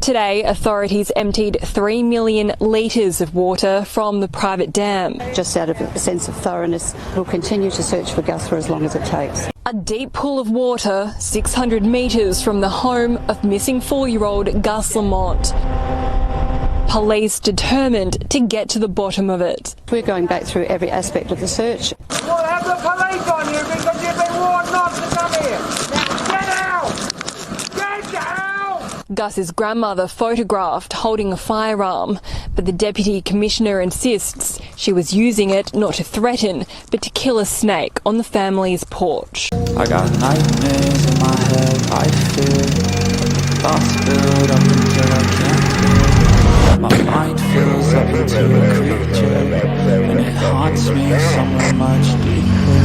Today, authorities emptied 3 million litres of water from the private dam. Just out of a sense of thoroughness, we'll continue to search for Gus for as long as it takes. A deep pool of water 600 metres from the home of missing 4-year-old Gus Lamont. Police determined to get to the bottom of it. We're going back through every aspect of the search. What have the police on you because you've been warned not to come here? Now get out! Get out! Gus's grandmother photographed holding a firearm, but the Deputy Commissioner insists she was using it not to threaten, but to kill a snake on the family's porch. I got nightmares in my head, I fear thoughts build up until I can't feel. My mind fills up into a creature, and it haunts me somewhere much deeper.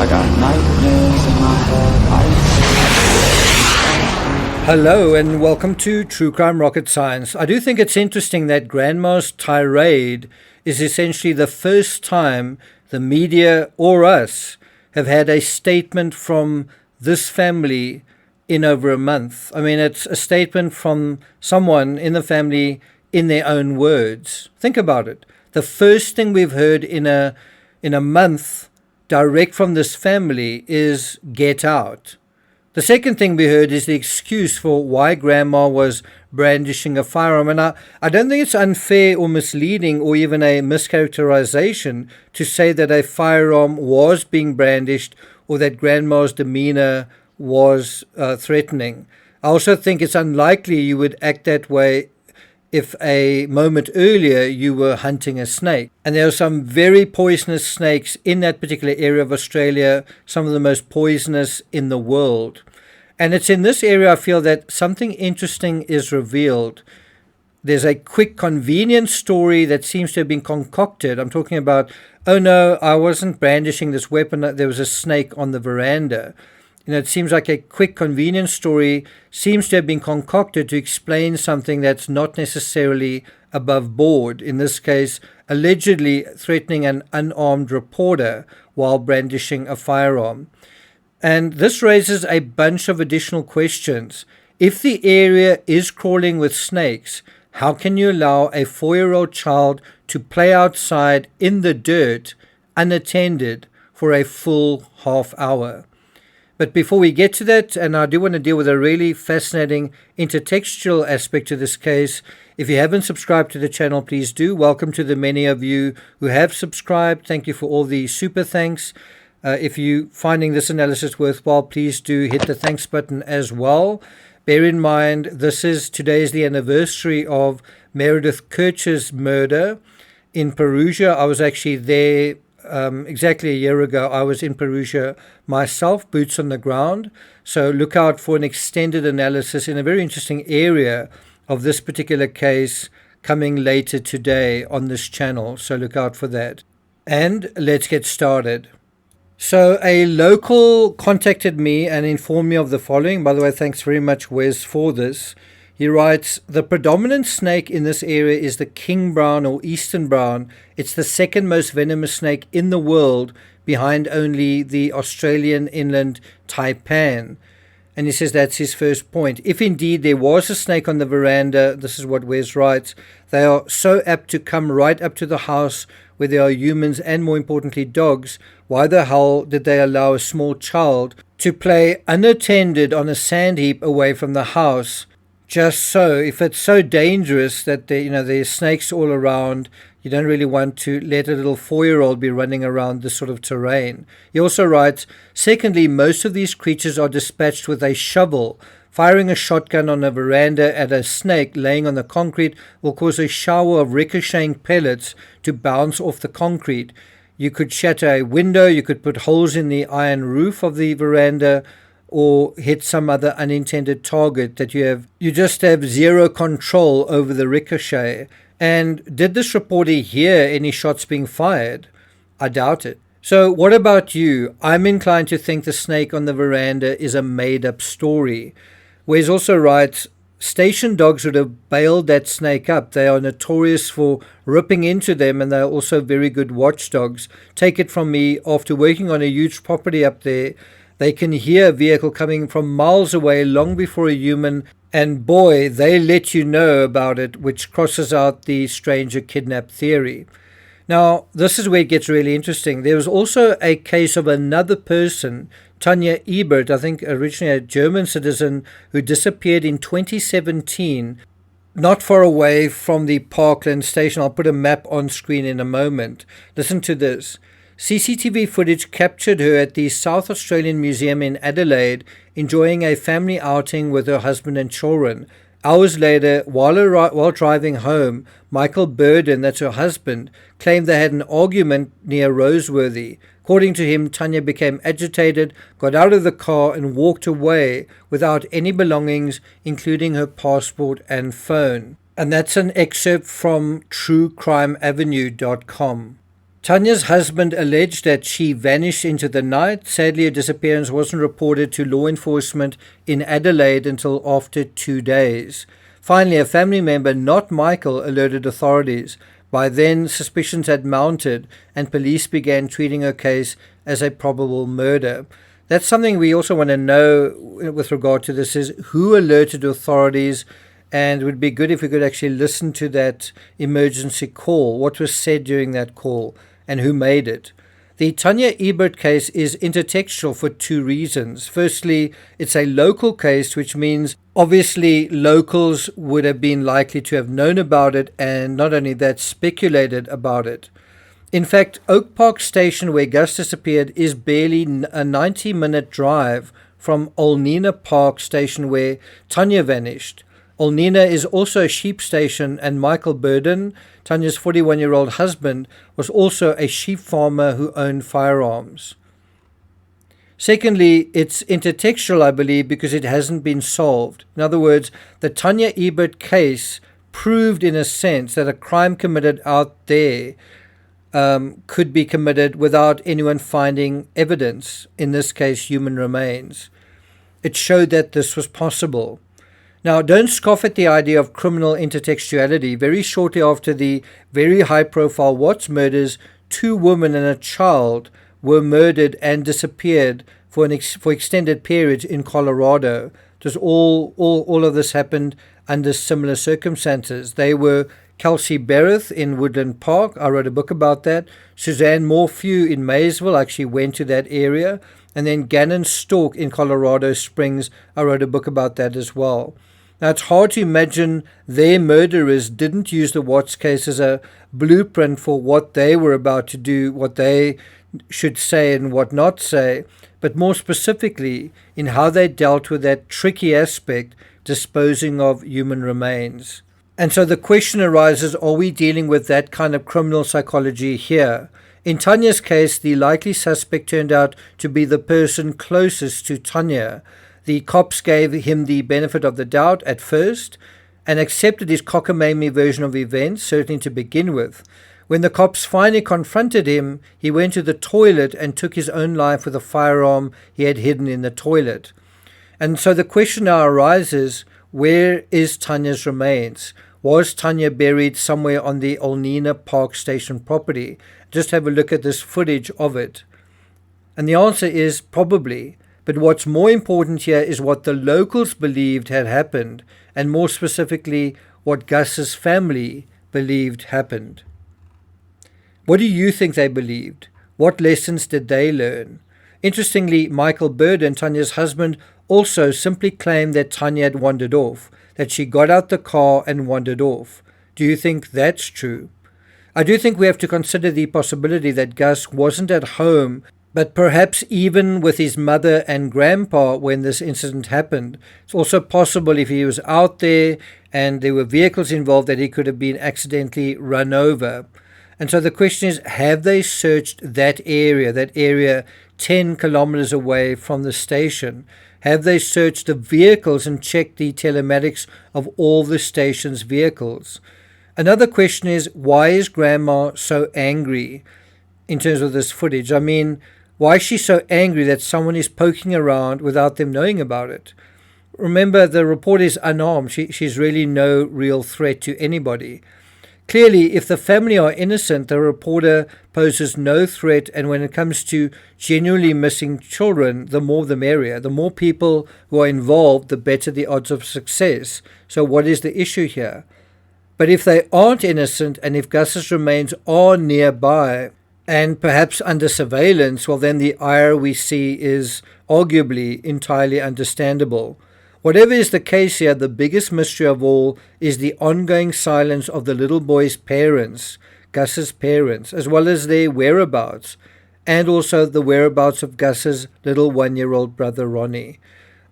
I got nightmares in my head, I fear. Hello and welcome to True Crime Rocket Science. I do think it's interesting that Grandma's tirade is essentially the first time the media or us have had a statement from this family in over a month. I mean, it's a statement from someone in the family in their own words. Think about it. The first thing we've heard in a month direct from this family is get out. The second thing we heard is the excuse for why Grandma was brandishing a firearm. And I don't think it's unfair or misleading or even a mischaracterization to say that a firearm was being brandished or that Grandma's demeanor was threatening. I also think it's unlikely you would act that way if a moment earlier you were hunting a snake. And there are some very poisonous snakes in that particular area of Australia, some of the most poisonous in the world. And it's in this area I feel that something interesting is revealed. There's a quick, convenient story that seems to have been concocted. I'm talking about, oh no, I wasn't brandishing this weapon, there was a snake on the veranda. You know, it seems like a quick, convenient story seems to have been concocted to explain something that's not necessarily above board. In this case, allegedly threatening an unarmed reporter while brandishing a firearm. And this raises a bunch of additional questions. If the area is crawling with snakes, how can you allow a 4-year-old child to play outside in the dirt unattended for a full half hour? But before we get to that, and I do want to deal with a really fascinating intertextual aspect to this case, if you haven't subscribed to the channel, please do. Welcome to the many of you who have subscribed. Thank you for all the super thanks. If you're finding this analysis worthwhile, please do hit the thanks button as well. Bear in mind, today is the anniversary of Meredith Kircher's murder in Perugia. I was actually there exactly a year ago. I was in Perugia myself, boots on the ground. So look out for an extended analysis in a very interesting area of this particular case coming later today on this channel. So look out for that. And let's get started. So a local contacted me and informed me of the following. By the way, thanks very much, Wes, for this. He writes, the predominant snake in this area is the king brown or eastern brown. It's the second most venomous snake in the world, behind only the Australian inland taipan. And he says that's his first point. If indeed there was a snake on the veranda, this is what Wes writes, they are so apt to come right up to the house where there are humans and, more importantly, dogs. Why the hell did they allow a small child to play unattended on a sand heap away from the house? Just so, if it's so dangerous that there's snakes all around, you don't really want to let a little 4-year-old be running around this sort of terrain. He also writes, secondly, most of these creatures are dispatched with a shovel. Firing a shotgun on a veranda at a snake laying on the concrete will cause a shower of ricocheting pellets to bounce off the concrete. You could shatter a window, you could put holes in the iron roof of the veranda, or hit some other unintended target that you just have zero control over the ricochet. And did this reporter hear any shots being fired? I doubt it. So what about you? I'm inclined to think the snake on the veranda is a made-up story. Wes also writes, station dogs would have bailed that snake up. They are notorious for ripping into them, and they are also very good watchdogs. Take it from me, after working on a huge property up there, they can hear a vehicle coming from miles away long before a human And boy, they let you know about it, which crosses out the stranger kidnap theory. Now, this is where it gets really interesting. There was also a case of another person, Tanja Ebert, I think originally a German citizen, who disappeared in 2017, not far away from the Parkland station. I'll put a map on screen in a moment. Listen to this. CCTV footage captured her at the South Australian Museum in Adelaide, enjoying a family outing with her husband and children. Hours later, while driving home, Michael Burden, that's her husband, claimed they had an argument near Roseworthy. According to him, Tanja became agitated, got out of the car and walked away without any belongings, including her passport and phone. And that's an excerpt from truecrimeavenue.com. Tanya's husband alleged that she vanished into the night. Sadly, her disappearance wasn't reported to law enforcement in Adelaide until after 2 days. Finally, a family member, not Michael, alerted authorities. By then, suspicions had mounted and police began treating her case as a probable murder. That's something we also want to know with regard to this, is who alerted authorities, and it would be good if we could actually listen to that emergency call, what was said during that call, and who made it. The Tanja Ebert case is intertextual for two reasons. Firstly, it's a local case, which means obviously locals would have been likely to have known about it, and not only that, speculated about it. In fact, Oak Park Station, where Gus disappeared, is barely a 90-minute drive from Olnina Park Station, where Tanja vanished. Olnina is also a sheep station, and Michael Burden, Tanya's 41-year-old husband, was also a sheep farmer who owned firearms. Secondly, it's intertextual, I believe, because it hasn't been solved. In other words, the Tanja Ebert case proved, in a sense, that a crime committed out there could be committed without anyone finding evidence, in this case, human remains. It showed that this was possible. Now, don't scoff at the idea of criminal intertextuality. Very shortly after the very high-profile Watts murders, 2 women and a child were murdered and disappeared for extended periods in Colorado. It was all of this happened under similar circumstances. They were Kelsey Bereth in Woodland Park. I wrote a book about that. Suzanne Morphew in Maysville. I actually went to that area. And then Gannon Stork in Colorado Springs. I wrote a book about that as well. Now, it's hard to imagine their murderers didn't use the Watts case as a blueprint for what they were about to do, what they should say and what not say, but more specifically in how they dealt with that tricky aspect, disposing of human remains. And so the question arises, are we dealing with that kind of criminal psychology here? In Tanya's case, the likely suspect turned out to be the person closest to Tanja. The cops gave him the benefit of the doubt at first and accepted his cockamamie version of events, certainly to begin with. When the cops finally confronted him, he went to the toilet and took his own life with a firearm he had hidden in the toilet. And so the question now arises, where is Tanya's remains? Was Tanja buried somewhere on the Olnina Park Station property? Just have a look at this footage of it. And the answer is probably. But what's more important here is what the locals believed had happened, and more specifically, what Gus's family believed happened. What do you think they believed? What lessons did they learn? Interestingly, Michael Burden, Tanya's husband, also simply claimed that Tanja had wandered off, that she got out the car and wandered off. Do you think that's true? I do think we have to consider the possibility that Gus wasn't at home, but perhaps even with his mother and grandpa when this incident happened. It's also possible if he was out there and there were vehicles involved that he could have been accidentally run over. And so the question is, have they searched that area 10 kilometers away from the station? Have they searched the vehicles and checked the telematics of all the station's vehicles? Another question is, why is Grandma so angry in terms of this footage? I mean, why is she so angry that someone is poking around without them knowing about it? Remember, the reporter is unarmed. She's really no real threat to anybody. Clearly, if the family are innocent, the reporter poses no threat, and when it comes to genuinely missing children, the more the merrier. The more people who are involved, the better the odds of success. So what is the issue here? But if they aren't innocent, and if Gus's remains are nearby and perhaps under surveillance, well, then the ire we see is arguably entirely understandable. Whatever is the case here, the biggest mystery of all is the ongoing silence of the little boy's parents, Gus's parents, as well as their whereabouts, and also the whereabouts of Gus's little 1-year-old brother Ronnie.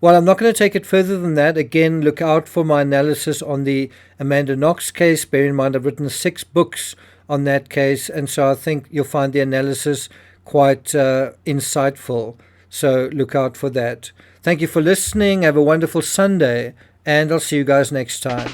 Well, I'm not going to take it further than that. Again, look out for my analysis on the Amanda Knox case. Bear in mind, I've written 6 books on that case, and so I think you'll find the analysis quite insightful. So look out for that. Thank you for listening. Have a wonderful Sunday, and I'll see you guys next time.